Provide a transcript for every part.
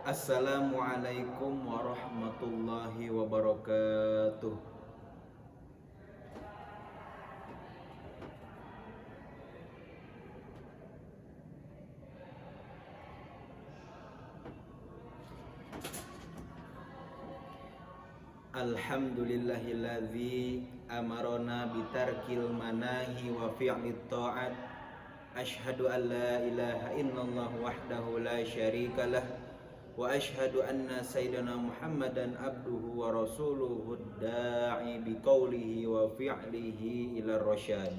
Assalamualaikum warahmatullahi wabarakatuh. Alhamdulillahilladzi amarona bitarkil manahi wa fi'lit ta'at. Ashhadu an la ilaha illallah wahdahu la syarikalah wa ashhadu anna sayyidana Muhammadan abduhu wa rasuluhu da'i biqaulihi wa fi'lihi ila rasyad.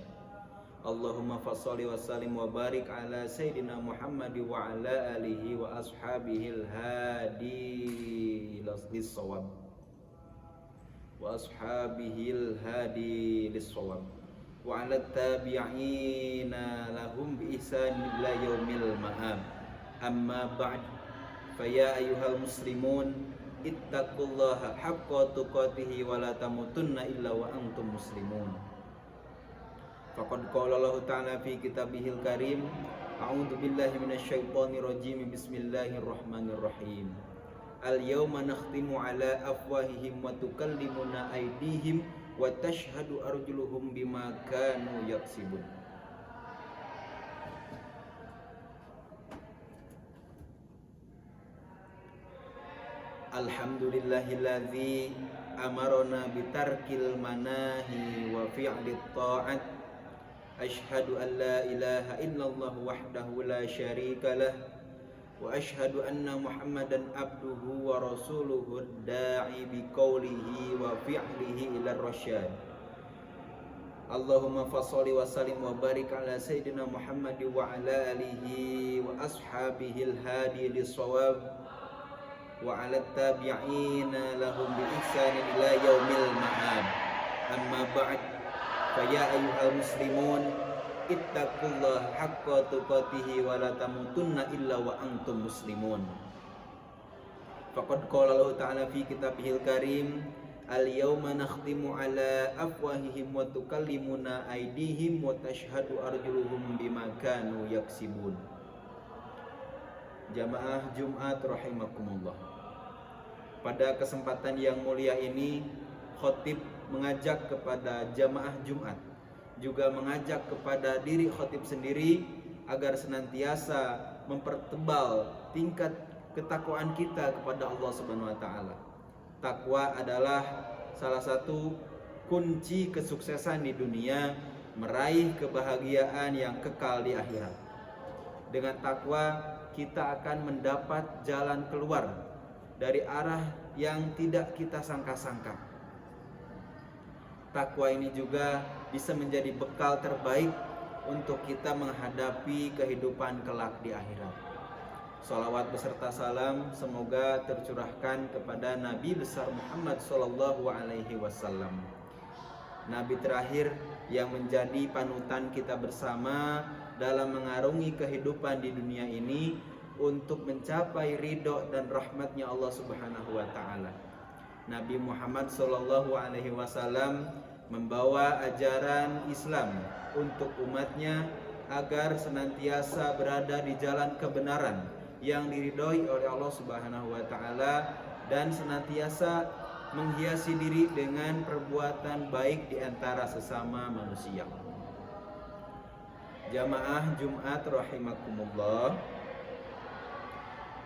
Allahumma fassalli wa sallim wa barik ala sayyidina Muhammad wa ala alihi wa ashabihil hadi lis-shawab wa ashabihil hadi lis-shawab wa ala tabi'ina lahum bi ihsan ila yaumil ma'ab. Amma ba'd, faya ayyuhal muslimun ittaqullaha haqqa tuqatih wa la tamutunna illa wa antum muslimun. Faqad qala Allah ta'ala fi kitabihil karim, a'udzu billahi minasyaitonir rajim, bismillahirrahmanirrahim. Al-yawma nakhtimu ala afwahihim wa tukallimuna aydihim wa tashhadu arjuluhum bima kanu yaksibun. Alhamdulillahilladzi amarona bitarkil manahi wa fi'lit ta'at. Ashhadu an la ilaha illallah wahdahu la syarikalah wa ashhadu anna Muhammadan abduhu wa rasuluhu da'i biqaulihi wa fi'lihi ila rasyad. Allahumma fassalli wa sallim wa barik ala sayyidina Muhammad wa ala alihi wa ashabihil hadi lis-shawab wa ala tabi'ina lahum bi ihsanin ila yaumil ma'ad. Amma ba'd, faya ayyuhal muslimun ittaqullaha haqqa tuqatih wa la tamutunna illa wa antum muslimun. Faqad qala Allah ta'ala fi kitabihil karim, al-yawma nakhtimu ala afwahihim wa tukallimuna aydihim wa tashhadu arjuluhum bima kanu yaksibun. Jamaah Jumat rahimakumullah. Pada kesempatan yang mulia ini, khatib mengajak kepada jamaah Jumat, juga mengajak kepada diri khatib sendiri agar senantiasa mempertebal tingkat ketakwaan kita kepada Allah Subhanahu wa taala. Takwa adalah salah satu kunci kesuksesan di dunia, meraih kebahagiaan yang kekal di akhirat. Dengan takwa kita akan mendapat jalan keluar dari arah yang tidak kita sangka-sangka. Takwa ini juga bisa menjadi bekal terbaik untuk kita menghadapi kehidupan kelak di akhirat. Shalawat beserta salam semoga tercurahkan kepada Nabi besar Muhammad sallallahu alaihi wasallam, Nabi terakhir yang menjadi panutan kita bersama dalam mengarungi kehidupan di dunia ini untuk mencapai ridho dan rahmatnya Allah Subhanahu wa ta'ala. Nabi Muhammad sallallahu alaihi wasallam membawa ajaran Islam untuk umatnya agar senantiasa berada di jalan kebenaran yang diridhoi oleh Allah Subhanahu wa taala dan senantiasa menghiasi diri dengan perbuatan baik di antara sesama manusia. Jamaah Jumat rahimakumullah.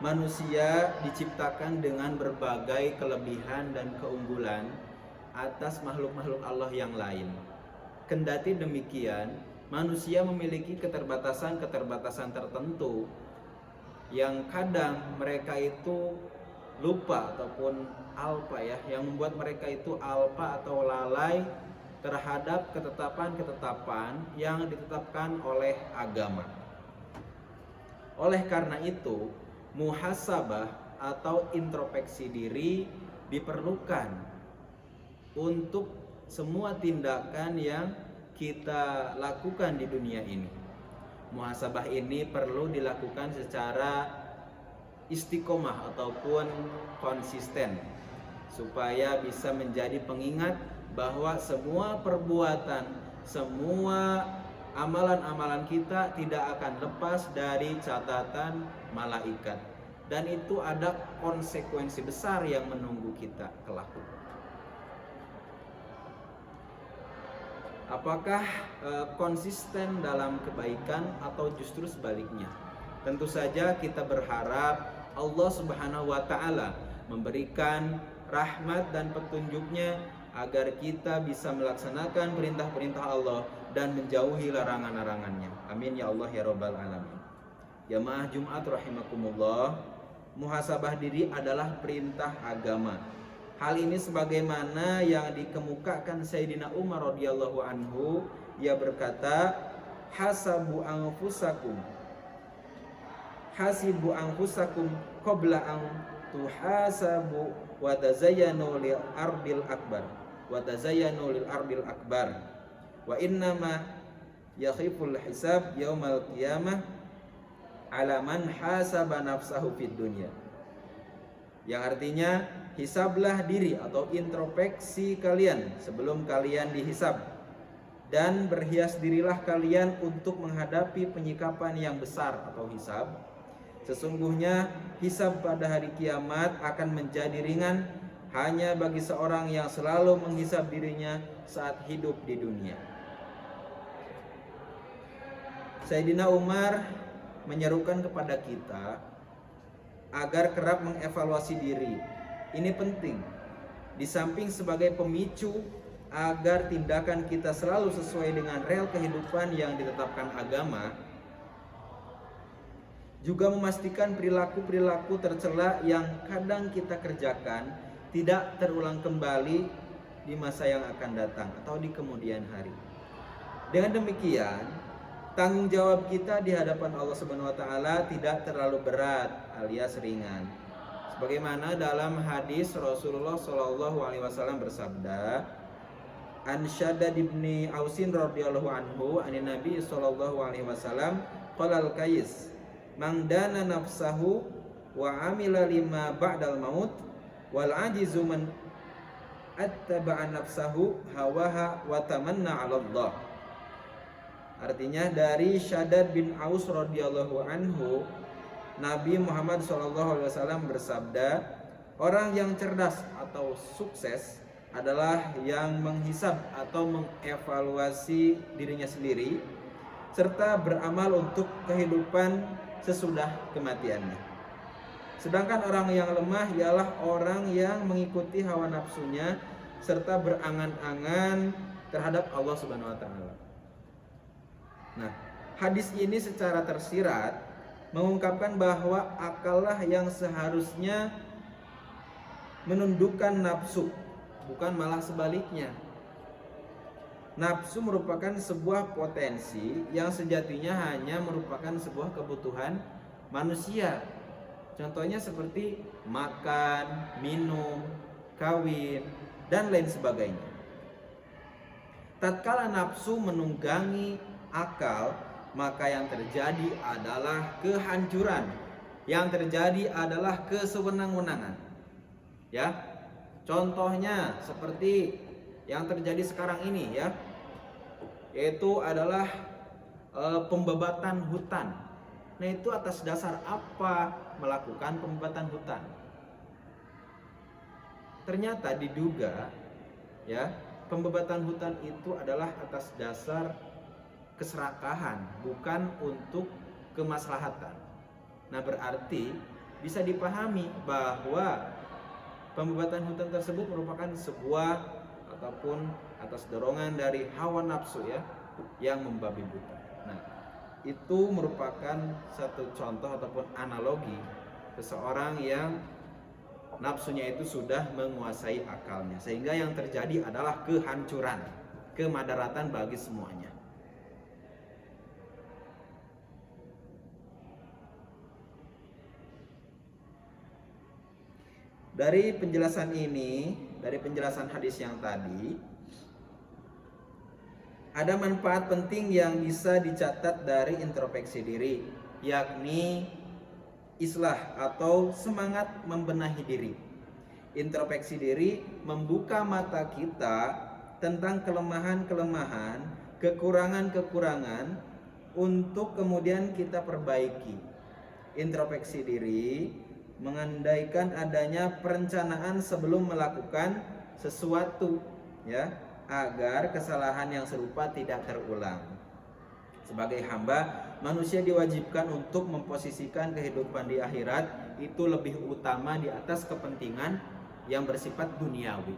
Manusia diciptakan dengan berbagai kelebihan dan keunggulan atas makhluk-makhluk Allah yang lain. Kendati demikian, manusia memiliki keterbatasan-keterbatasan tertentu yang kadang mereka itu lupa ataupun alpa yang membuat mereka itu alpa atau lalai terhadap ketetapan-ketetapan yang ditetapkan oleh agama. Oleh karena itu, muhasabah atau introspeksi diri diperlukan untuk semua tindakan yang kita lakukan di dunia ini. Muhasabah ini perlu dilakukan secara istiqomah ataupun konsisten supaya bisa menjadi pengingat bahwa semua perbuatan, semua amalan-amalan kita tidak akan lepas dari catatan malaikat, dan itu ada konsekuensi besar yang menunggu kita kelak. Apakah konsisten dalam kebaikan atau justru sebaliknya? Tentu saja kita berharap Allah Subhanahu wa taala memberikan rahmat dan petunjuknya agar kita bisa melaksanakan perintah-perintah Allah dan menjauhi larangan-larangannya. Amin ya Allah ya rabbal alamin. Jamaah Jumat rahimakumullah, muhasabah diri adalah perintah agama. Hal ini sebagaimana yang dikemukakan Sayyidina Umar radhiyallahu anhu, ia berkata, hasabu anfusakum qabla an tuhasabu wa tazayyanu lil ardil akbar wa innama yakhiful hisab yaumal qiyamah ala man hasaba nafsahu fid dunya. Yang artinya, hisablah diri atau introspeksi kalian sebelum kalian dihisab, dan berhias dirilah kalian untuk menghadapi penyikapan yang besar atau hisab. Sesungguhnya hisab pada hari kiamat akan menjadi ringan hanya bagi seorang yang selalu menghisab dirinya saat hidup di dunia. Sayyidina Umar menyerukan kepada kita agar kerap mengevaluasi diri. Ini penting, di samping sebagai pemicu agar tindakan kita selalu sesuai dengan rel kehidupan yang ditetapkan agama, juga memastikan perilaku-perilaku tercela yang kadang kita kerjakan tidak terulang kembali di masa yang akan datang atau di kemudian hari. Dengan demikian, tanggung jawab kita di hadapan Allah Subhanahu wa taala tidak terlalu berat alias ringan. Sebagaimana dalam hadis Rasulullah sallallahu alaihi wasallam bersabda, An Shaddad ibni Ausin radhiyallahu anhu anin Nabi sallallahu alaihi wasallam qala al-Qais man dana nafsahu wa amila lima ba'dal maut wal ajizu man attaba'a nafsahu hawaha wa tamanna 'ala Allah. Artinya dari Shaddad bin Aus radhiyallahu anhu, Nabi Muhammad SAW bersabda, orang yang cerdas atau sukses adalah yang menghisab atau mengevaluasi dirinya sendiri serta beramal untuk kehidupan sesudah kematiannya. Sedangkan orang yang lemah ialah orang yang mengikuti hawa nafsunya serta berangan-angan terhadap Allah Subhanahu wa taala. Nah, hadis ini secara tersirat mengungkapkan bahwa akallah yang seharusnya menundukkan nafsu, bukan malah sebaliknya. Nafsu merupakan sebuah potensi yang sejatinya hanya merupakan sebuah kebutuhan manusia. Contohnya seperti makan, minum, kawin, dan lain sebagainya. Tatkala nafsu menunggangi akal, maka yang terjadi adalah kehancuran. Yang terjadi adalah kesewenang-wenangan. Ya. Contohnya seperti yang terjadi sekarang ini ya. Yaitu adalah pembabatan hutan. Nah, itu atas dasar apa melakukan pembabatan hutan? Ternyata diduga ya, pembabatan hutan itu adalah atas dasar keserakahan, bukan untuk kemaslahatan. Nah, berarti bisa dipahami bahwa pembabatan hutan tersebut merupakan sebuah ataupun atas dorongan dari hawa nafsu ya, yang membabi buta. Nah, itu merupakan satu contoh ataupun analogi seseorang yang nafsunya itu sudah menguasai akalnya, sehingga yang terjadi adalah kehancuran, kemadaratan bagi semuanya. Dari penjelasan ini, dari penjelasan hadis yang tadi, ada manfaat penting yang bisa dicatat dari introspeksi diri, yakni islah atau semangat membenahi diri. Introspeksi diri membuka mata kita tentang kelemahan-kelemahan, kekurangan-kekurangan untuk kemudian kita perbaiki. Introspeksi diri mengandaikan adanya perencanaan sebelum melakukan sesuatu, ya, agar kesalahan yang serupa tidak terulang. Sebagai hamba, manusia diwajibkan untuk memposisikan kehidupan di akhirat itu lebih utama di atas kepentingan yang bersifat duniawi.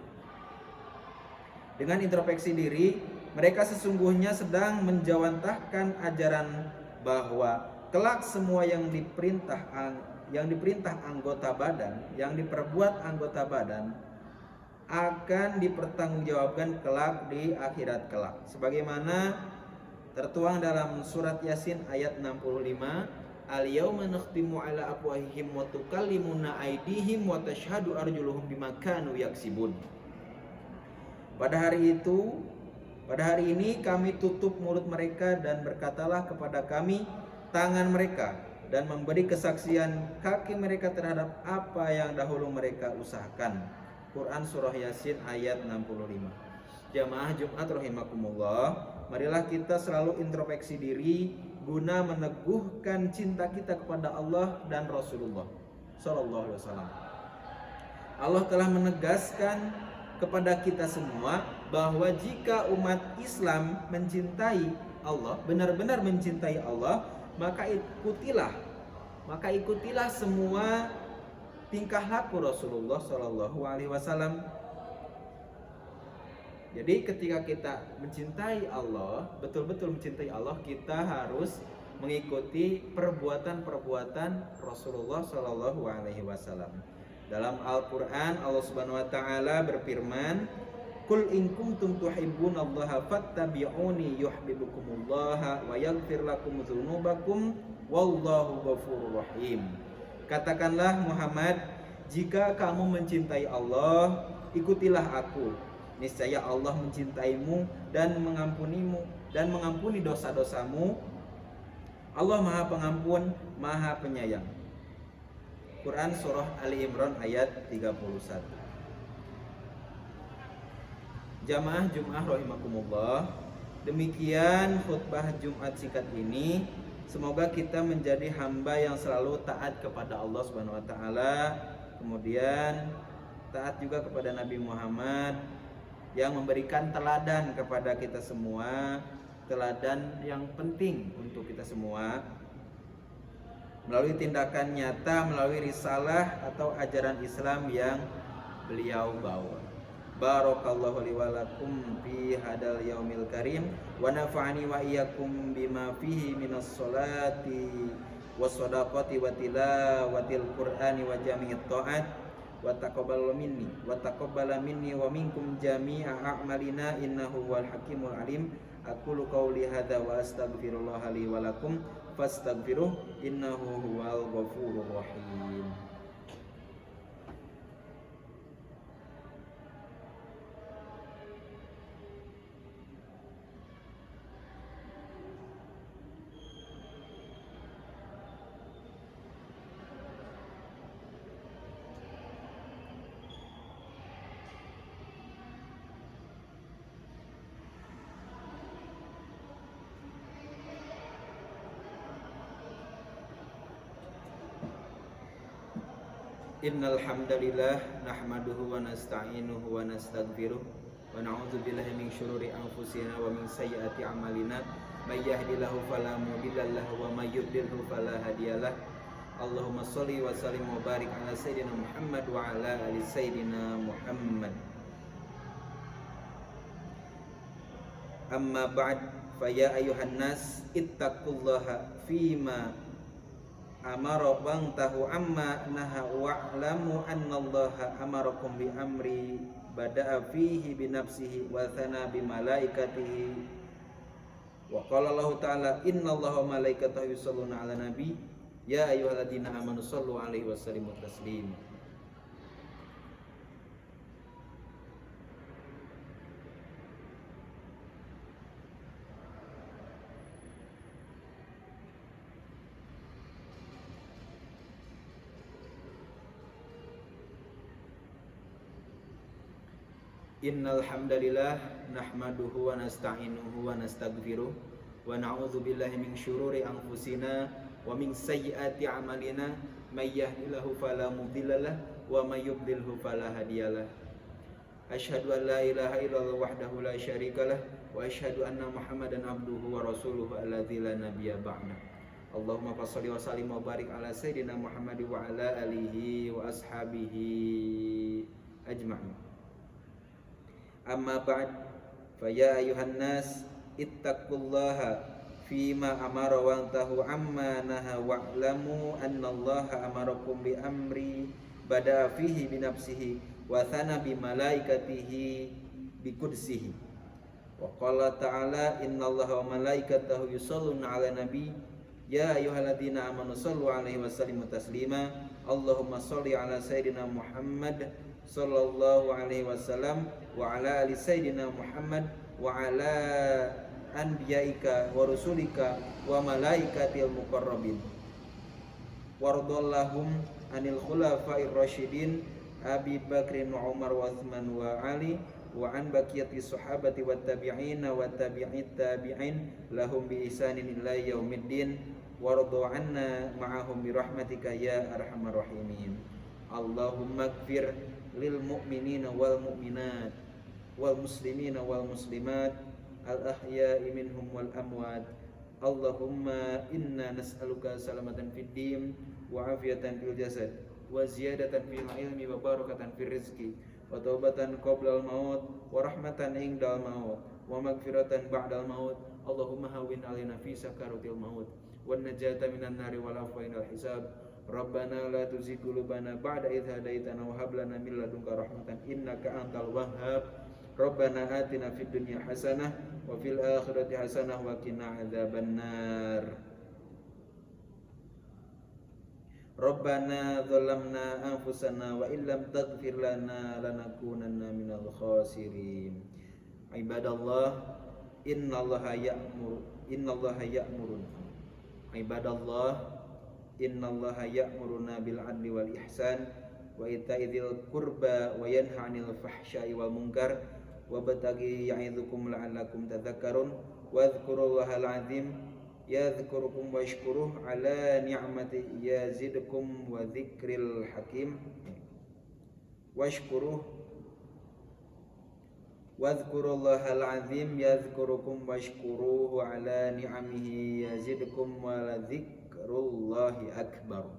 Dengan introspeksi diri, mereka sesungguhnya sedang menjawantahkan ajaran bahwa kelak semua yang diperintah anggota badan, yang diperbuat anggota badan akan dipertanggungjawabkan kelak di akhirat kelak. Sebagaimana tertuang dalam surat Yasin ayat 65, al-yauma nakhtimu ala afwahihim wa tukallimuna aydihim wa tashhadu arjuluhum bima kanu yaksibun. Pada hari ini kami tutup mulut mereka dan berkatalah kepada kami tangan mereka, dan memberi kesaksian kaki mereka terhadap apa yang dahulu mereka usahakan. Quran Surah Yasin ayat 65. Jamaah Jumat rahimakumullah, marilah kita selalu introspeksi diri guna meneguhkan cinta kita kepada Allah dan Rasulullah Sallallahu Alaihi Wasallam. Allah telah menegaskan kepada kita semua bahwa jika umat Islam mencintai Allah, benar-benar mencintai Allah, maka ikutilah semua tingkah laku Rasulullah Sallallahu Alaihi Wasallam. Jadi ketika kita mencintai Allah, betul-betul mencintai Allah, kita harus mengikuti perbuatan-perbuatan Rasulullah Sallallahu Alaihi Wasallam. Dalam Al-Quran, Allah Subhanahu Wa Taala berfirman, "Qul in kuntum tuhibbunallaha fattabi'uni yuhibbukumullah wa yaghfir lakum dzunubakum wallahu ghafurur rahim." Katakanlah Muhammad, jika kamu mencintai Allah, ikutilah aku. Niscaya Allah mencintaimu dan mengampunimu dan mengampuni dosa-dosamu. Allah Maha Pengampun, Maha Penyayang. Quran Surah Ali Imran ayat 31. Jamaah Jumat rahimakumullah, demikian khutbah Jumat singkat ini. Semoga kita menjadi hamba yang selalu taat kepada Allah Subhanahu wa taala, kemudian taat juga kepada Nabi Muhammad yang memberikan teladan kepada kita semua, teladan yang penting untuk kita semua, melalui tindakan nyata, melalui risalah atau ajaran Islam yang beliau bawa. Barakallahu li wa lakum fi hadal yaumil karim wa nafa'ani wa iyyakum bima fihi minas sholati was shadaqati wa tilawatil qur'ani wa jami'it ta'at wa taqabbal minni wa minkum jami'a a'malina innahu wal hakimul alim. Aqulu qawli hadza wa astaghfirullaha li wa lakum fastaghfiruh innahu huwal ghafurur rahim. Innal hamdalillah nahmaduhu wa nasta'inuhu wa nastaghfiruh wa na'udzu billahi min syururi anfusina wa min sayyiati a'malina may yahdihillahu fala mudilla lahu wa may yudlilhu fala hadiyalah. Allahumma shalli wa sallim wa barik ala sayyidina Muhammad wa ala ali sayyidina Muhammad. Amma ba'd, fa ya ayyuhan nas ittaqullaha fima amara bang tahu amma naha wa'lamu annallaha amarakum bi amri bada'a fihi bi nafsihi wa thana bi malaikatihi wa qala Allah ta'ala innallaha wa malaikatahu yusholluna 'alan nabi ya ayyuhalladzina amanu shallu 'alaihi wa sallimu taslima. Innal hamdalillah nahmaduhu wa nasta'inuhu wa nastaghfiruh wa na'udzu billahi min syururi anfusina wa min sayyiati a'malina may yahdihillahu fala mudhillalah wa may yudlilhu fala hadiyalah. Asyhadu an la ilaha illallah wahdahu la syarikalah wa asyhadu anna Muhammadan abduhu wa rasuluhu alladzi la nabiyya ba'da. Allahumma shalli wa sallim wa barik ala sayyidina Muhammad wa ala alihi wa ashabihi ajma'in. Amma ba'd, fa ya ayuhan nas ittaqullaha fima amara wa antahu amma naha wa'lamu annallaha amarakum bi amri bada fihi bi nafsihi wa thana bi malaikatihi bi qudsihi wa qala ta'ala innallaha wa malaikatahu yusholluna 'alan nabi ya ayyuhalladzina amanu shallu 'alaihi wa sallimu taslima. Allahumma shalli 'ala sayyidina Muhammad sallallahu alaihi wasallam wa 'ala ali sayyidina Muhammad wa 'ala anbiyaika wa rusulika wa malaikatil muqarrabin wardallahum anil khulafa'ir rasyidin Abi Bakrin wa Umar wa Utsman wa Ali wa an baqiyati sahabati wat tabi'in wa tabi'it tabi'in lahum bi ihsanin ila yaumiddin warḍu 'anna ma'ahum bi rahmatika ya arhamar rahimin. Allahumma ighfir lil mu'minina wal mu'minat wal muslimina wal muslimat al-ahya'i minhum wal amwat. Allahumma inna nas'aluka salamatan fid din wa afiyatan fil jasad wa ziyadatan fil ilmi wa barakatan fil rizqi wa taubatan qabla al-maut wa rahmatan inda al-maut wa maghfiratan ba'da al-maut. Allahumma hawwin 'alaina fi sakaratil maut wan najata minan nari wal afwa inal hisab. Rabbana la tuzigh qulubana ba'da idh hadaitana wa hab lana min ladunka rahmatan innaka antal wahhab. Rabbana atina fid dunya hasanah wa fil akhirati hasanah wa qina adzabannar. Rabbana zalamna anfusana wa illam taghfir lana lanakunanna minal khasirin. Ibadallah innallaha ya'murun ibadallah innallaha ya'muruna bil adli wal ihsan wa ita'i dzil qurba wa yanha 'anil fahsya'i wal munkar wa bataghi ya'idzukum la'allakum tadhakkarun wa dzkurullahal 'azim yadhkurukum washkuruhu 'ala ni'mati yazidkum wa dzikril hakim washkuruhu wadhkurullahal 'azim yadhkurukum washkuruhu 'ala ni'amihi yazidkum wa la dzikrullahi akbar.